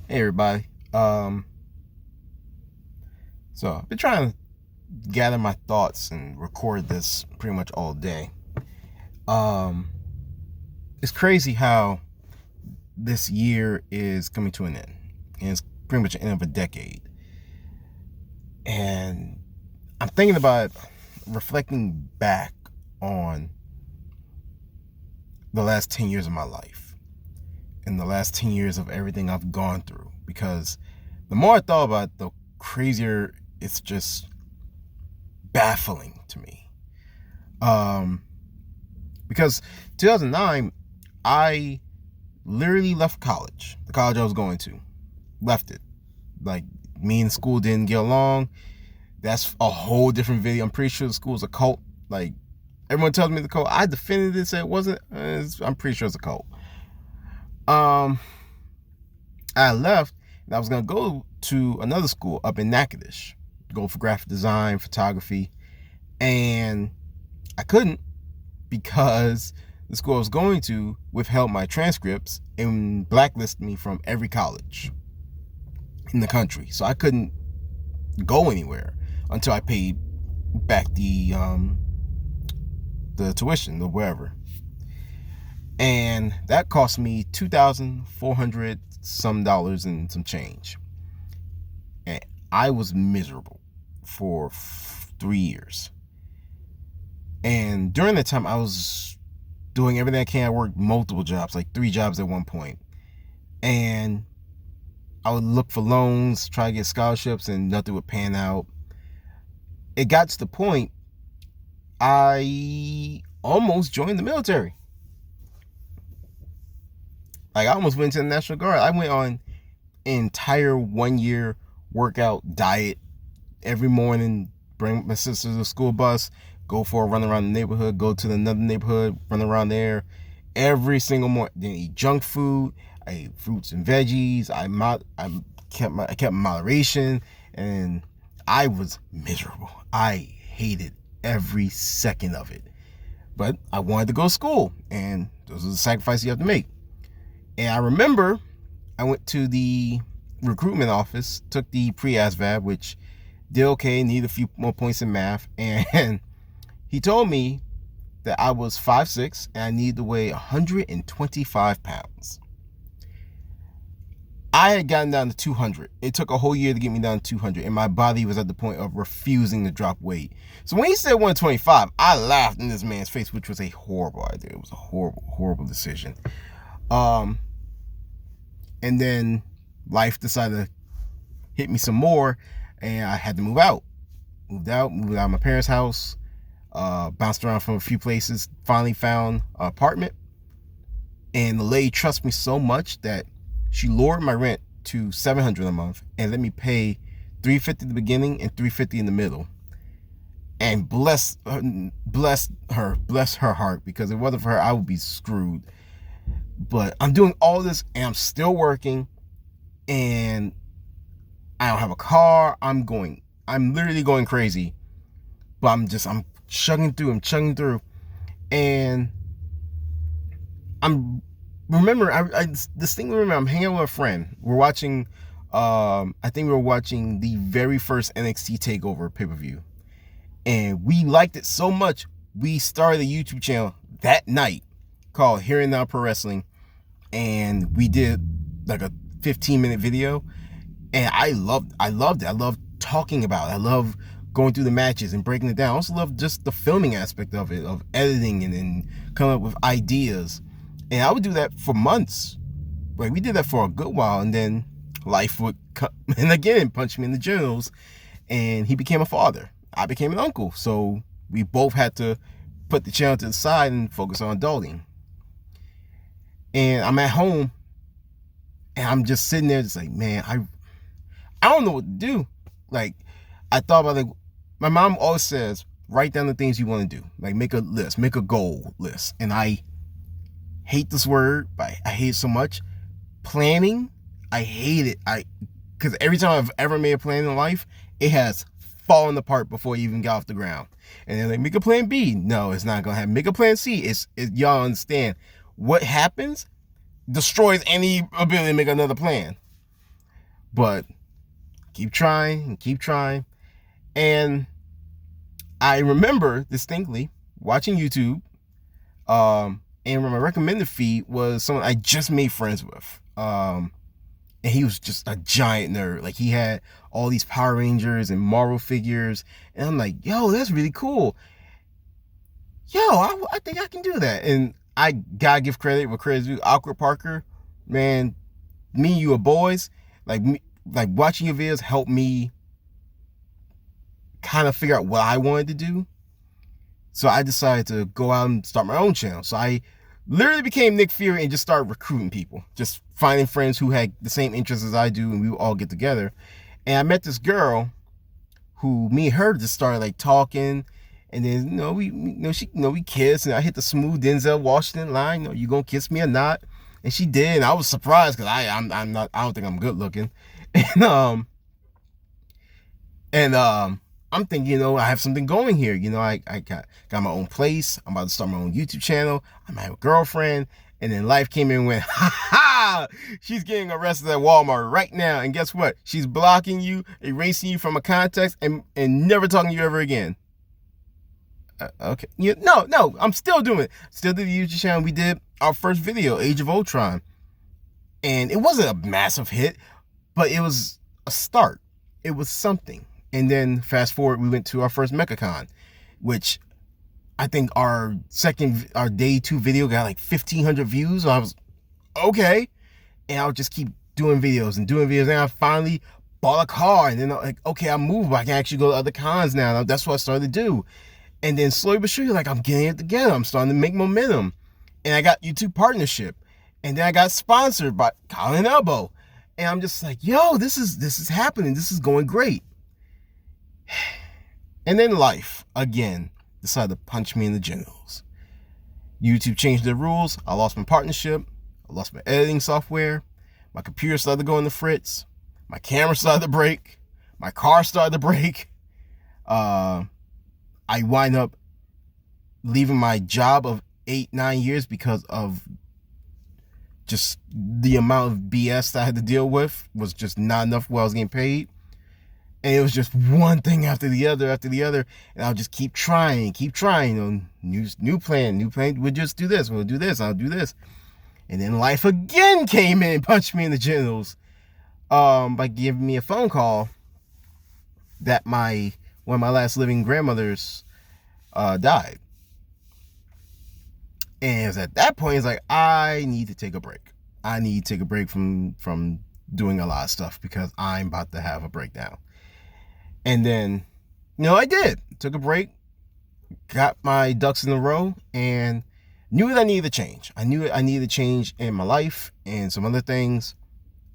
Hey everybody. So I've been trying to gather my thoughts and record this pretty much all day. Um, it's crazy how this year is coming to an end, and it's pretty much the end of a decade. And I'm thinking about reflecting back on the last 10 years of my life and the last 10 years of everything I've gone through. Because the more I thought about it, the crazier it's just baffling to me. Because 2009, I literally left college, the college I was going to, left it. Like, me and school didn't get along. That's a whole different video. I'm pretty sure the school's a cult. Like, everyone tells me the cult. I defended it, said it wasn't. I'm pretty sure it's a cult. I left, and I was gonna go to another school up in Natchitoches, go for graphic design, photography, and I couldn't because the school I was going to withheld my transcripts and blacklisted me from every college in the country. So I couldn't go anywhere until I paid back the tuition or wherever. And that cost me $2,400 some dollars and some change. And I was miserable for 3 years. And during that time, I was doing everything I can. I worked multiple jobs, like 3 jobs at one point. And I would look for loans, try to get scholarships, and nothing would pan out. It got to the point I almost joined the military. Like, I almost went to the National Guard. I went on an entire 1 year workout diet every morning, bring my sister to the school bus, go for a run around the neighborhood, go to another neighborhood, run around there every single morning. Then eat junk food. I ate fruits and veggies. I kept moderation, and I was miserable. I hated every second of it. But I wanted to go to school, and those are the sacrifices you have to make. And I remember I went to the recruitment office, took the pre-ASVAB, which did okay, needed a few more points in math, and he told me that I was 5'6" and I needed to weigh 125 pounds. I had gotten down to 200. It took a whole year to get me down to 200, and my body was at the point of refusing to drop weight. So when he said 125, I laughed in this man's face, which was a horrible idea. It was a horrible, horrible decision. And then life decided to hit me some more, and I had to move out. Moved out of my parents' house, bounced around from a few places, finally found an apartment. And the lady trusts me so much that she lowered my rent to $700 a month and let me pay $350 at the beginning and $350 in the middle. And bless her heart, because if it wasn't for her, I would be screwed. But I'm doing all this, and I'm still working, and I don't have a car. I'm literally going crazy. But I'm chugging through. And I'm hanging out with a friend. We're watching, I think we were watching the very first NXT TakeOver pay-per-view. And we liked it so much, we started a YouTube channel that night called Here and Now Pro Wrestling, and we did like a 15-minute video, and I loved it. I loved talking about it. I love going through the matches and breaking it down. I also love just the filming aspect of it, of editing and coming up with ideas. And I would do that for months. Like, we did that for a good while, and then life would come and again punch me in the genitals, and he became a father. I became an uncle. So we both had to put the channel to the side and focus on adulting. And I'm at home, and I'm just sitting there just like, man, I don't know what to do. Like, I thought about, like, my mom always says, write down the things you want to do. Like, make a list, make a goal list. And I hate this word, but I hate it so much. Planning, I hate it. Because every time I've ever made a plan in life, it has fallen apart before you even got off the ground. And then, like, make a plan B. No, it's not going to happen. Make a plan C. Y'all understand. What happens destroys any ability to make another plan. But keep trying and keep trying. And I remember distinctly watching YouTube, and my recommended feed was someone I just made friends with. And he was just a giant nerd. Like, he had all these Power Rangers and Marvel figures. And I'm like, yo, that's really cool. Yo, I think I can do that. And I gotta give credit where credit's due. Awkward Parker, man, me and you are boys. Like watching your videos helped me kind of figure out what I wanted to do. So I decided to go out and start my own channel. So I literally became Nick Fury and just started recruiting people, just finding friends who had the same interests as I do, and we would all get together. And I met this girl who, me and her just started like talking, and then we kissed, and I hit the smooth Denzel Washington line, you gonna kiss me or not? And she did, and I was surprised because I don't think I'm good looking, and I'm thinking, I have something going here. I got my own place. I'm about to start my own YouTube channel. I might have a girlfriend. And then life came in and went, ha ha! She's getting arrested at Walmart right now. And guess what? She's blocking you, erasing you from a context, and never talking to you ever again. Okay. No, I'm still doing it. Still did the YouTube channel. We did our first video, Age of Ultron. And it wasn't a massive hit, but it was a start. It was something. And then fast forward, we went to our first MechaCon, which I think our day 2 video got like 1,500 views. So I was okay. And I would just keep doing videos. And I finally bought a car. And then like, okay, I moved, but I can actually go to other cons now. That's what I started to do. And then slowly but surely, like, I'm getting it together. I'm starting to make momentum. And I got YouTube partnership. And then I got sponsored by Colin Elbow. And I'm just like, yo, this is happening. This is going great. And then life, again, decided to punch me in the genitals. YouTube changed their rules. I lost my partnership. I lost my editing software. My computer started to go in the fritz. My camera started to break. My car started to break. I wind up leaving my job of 8-9 years because of just the amount of BS that I had to deal with was just not enough what I was getting paid. And it was just one thing after the other. And I'll just keep trying. New plan. We'll just do this. We'll do this. I'll do this. And then life again came in and punched me in the genitals by giving me a phone call that one of my last living grandmothers died. And it was at that point, it's like, I need to take a break. I need to take a break from doing a lot of stuff because I'm about to have a breakdown. And then, I did. Took a break, got my ducks in a row, and knew that I needed a change. I knew I needed a change in my life and some other things.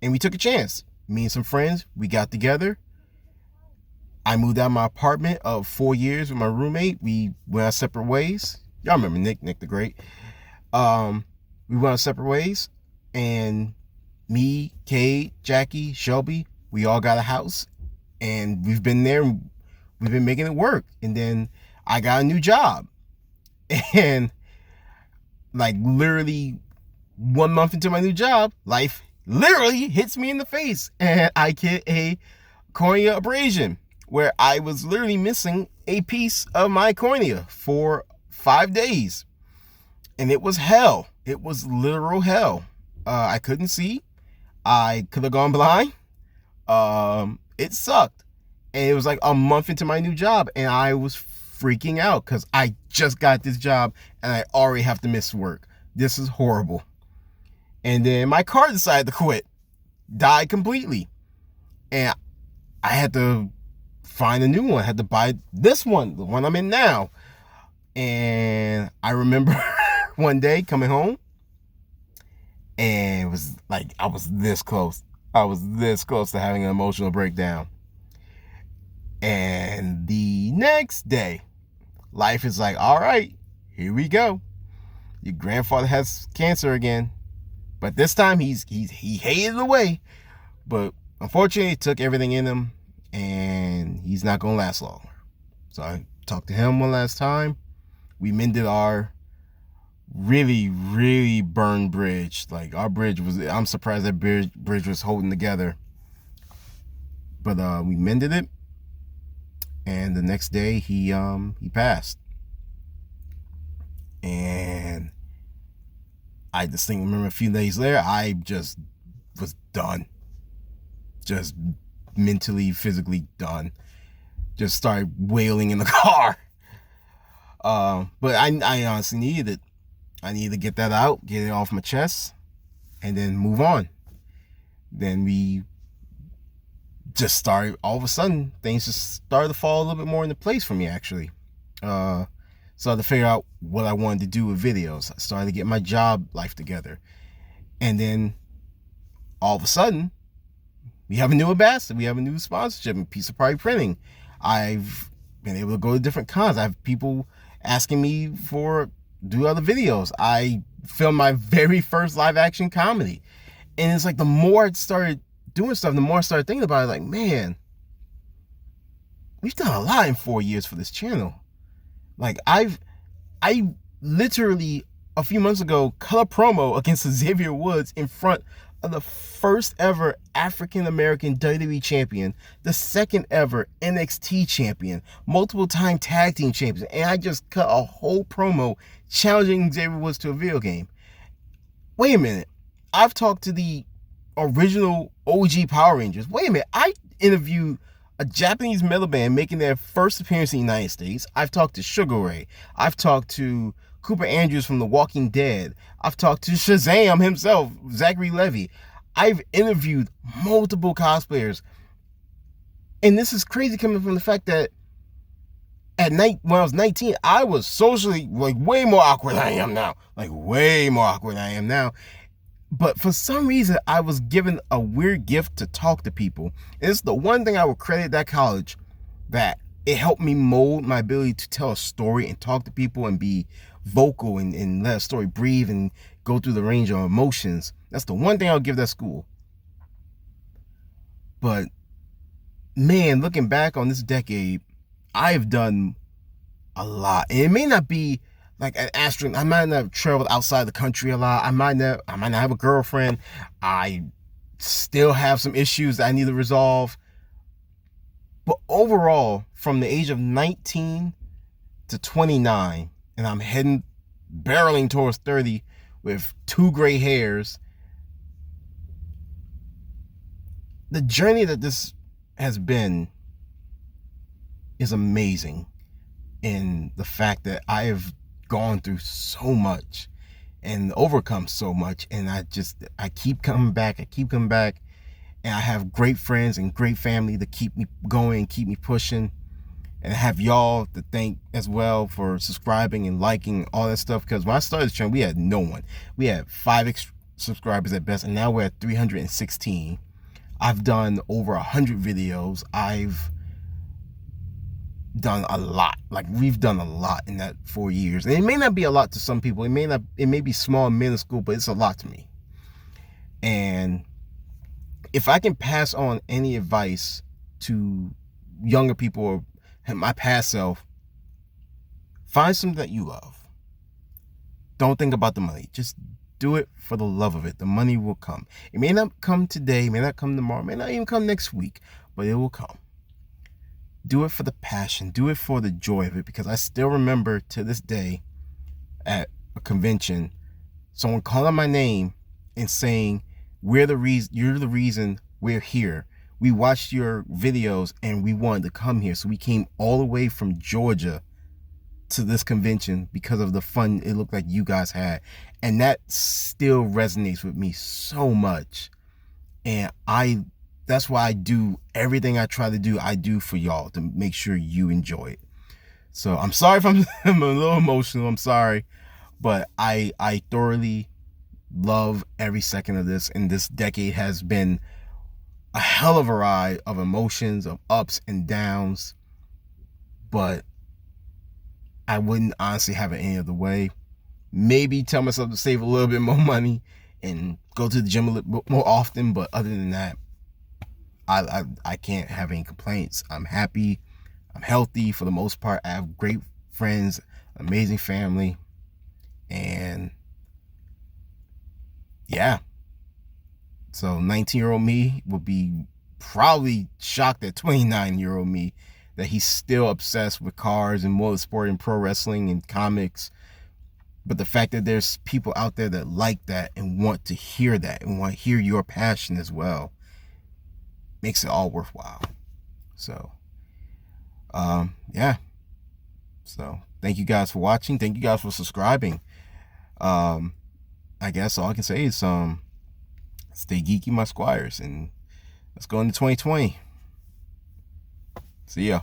And we took a chance. Me and some friends, we got together. I moved out of my apartment of 4 years with my roommate. We went our separate ways. Y'all remember Nick the Great. We went our separate ways. And me, Kate, Jackie, Shelby, we all got a house. And we've been there, we've been making it work. And then I got a new job. And like literally 1 month into my new job, life literally hits me in the face. And I get a cornea abrasion where I was literally missing a piece of my cornea for 5 days. And it was hell. It was literal hell. I couldn't see. I could have gone blind. It sucked. And it was like a month into my new job, and I was freaking out because I just got this job and I already have to miss work. This is horrible. And then my car decided to quit. Died completely. And I had to find a new one. I had to buy this one, the one I'm in now. And I remember one day coming home, and it was like I was this close. I was this close to having an emotional breakdown. And the next day, life is like, all right, here we go. Your grandfather has cancer again. But this time he hated it away. But unfortunately, it took everything in him, and he's not going to last long. So I talked to him one last time. We mended our really, really burned bridge. Like, our bridge was, I'm surprised that bridge was holding together. But we mended it, and the next day he passed. And I distinctly remember a few days later, I just was done. Just mentally, physically done. Just started wailing in the car. But I honestly needed it. I needed to get that out, get it off my chest, and then move on. Then we just started, all of a sudden, things just started to fall a little bit more into place for me, actually. Started to figure out what I wanted to do with videos. I started to get my job life together. And then, all of a sudden, we have a new ambassador. We have a new sponsorship in Piece of Pride Printing. I've been able to go to different cons. I have people asking me for do other videos. I filmed my very first live action comedy. And it's like the more I started doing stuff, the more I started thinking about it, like, man, we've done a lot in 4 years for this channel. Like, I literally a few months ago cut a promo against Xavier Woods in front of the first ever African American WWE champion, the second ever NXT champion, multiple time tag team champion, and I just cut a whole promo challenging Xavier Woods to a video game. Wait a minute, I've talked to the original OG Power Rangers. Wait a minute, I interviewed a Japanese metal band making their first appearance in the United States. I've talked to Sugar Ray. I've talked to Cooper Andrews from The Walking Dead. I've talked to Shazam himself, Zachary Levi. I've interviewed multiple cosplayers. And this is crazy coming from the fact that at night, when I was 19, I was socially like way more awkward than I am now. Like way more awkward than I am now. But for some reason, I was given a weird gift to talk to people. And it's the one thing I would credit that college, that it helped me mold my ability to tell a story and talk to people and be vocal and let a story breathe and go through the range of emotions. That's the one thing I'll give that school. But man, looking back on this decade, I've done a lot. And it may not be like an astronaut. I might not have traveled outside the country a lot. I might not have a girlfriend. I still have some issues that I need to resolve. But overall, from the age of 19 to 29, and I'm barreling towards 30 with 2 gray hairs, the journey that this has been is amazing. In the fact that I have gone through so much and overcome so much, and I keep coming back, and I have great friends and great family to keep me going, keep me pushing. And I have y'all to thank as well for subscribing and liking all that stuff, because when I started this channel, we had no one. We had 5 subscribers at best, and now we're at 316. I've done over 100 videos. I've done a lot. Like, we've done a lot in that 4 years. And it may not be a lot to some people. It may be small and minuscule, but it's a lot to me. And if I can pass on any advice to younger people or my past self, find something that you love. Don't think about the money. Just do it for the love of it. The money will come. It may not come today, it may not come tomorrow, it may not even come next week, but it will come. Do it for the passion. Do it for the joy of it, because I still remember to this day at a convention, someone calling my name and saying, you're the reason we're here. We watched your videos and we wanted to come here. So we came all the way from Georgia to this convention because of the fun it looked like you guys had. And that still resonates with me so much. And that's why I do everything I try to do, I do for y'all, to make sure you enjoy it. So I'm sorry if I'm a little emotional. I'm sorry. But I thoroughly love every second of this. And this decade has been a hell of a ride of emotions, of ups and downs. But I wouldn't honestly have it any other way. Maybe tell myself to save a little bit more money and go to the gym a little bit more often. But other than that, I can't have any complaints. I'm happy. I'm healthy for the most part. I have great friends, amazing family. And yeah. So 19-year-old me will be probably shocked at 29-year-old me that he's still obsessed with cars and motorsport and pro wrestling and comics. But the fact that there's people out there that like that and want to hear that and want to hear your passion as well makes it all worthwhile. So, yeah. So, thank you guys for watching. Thank you guys for subscribing. I guess all I can say is, stay geeky, my squires, and let's go into 2020. See ya.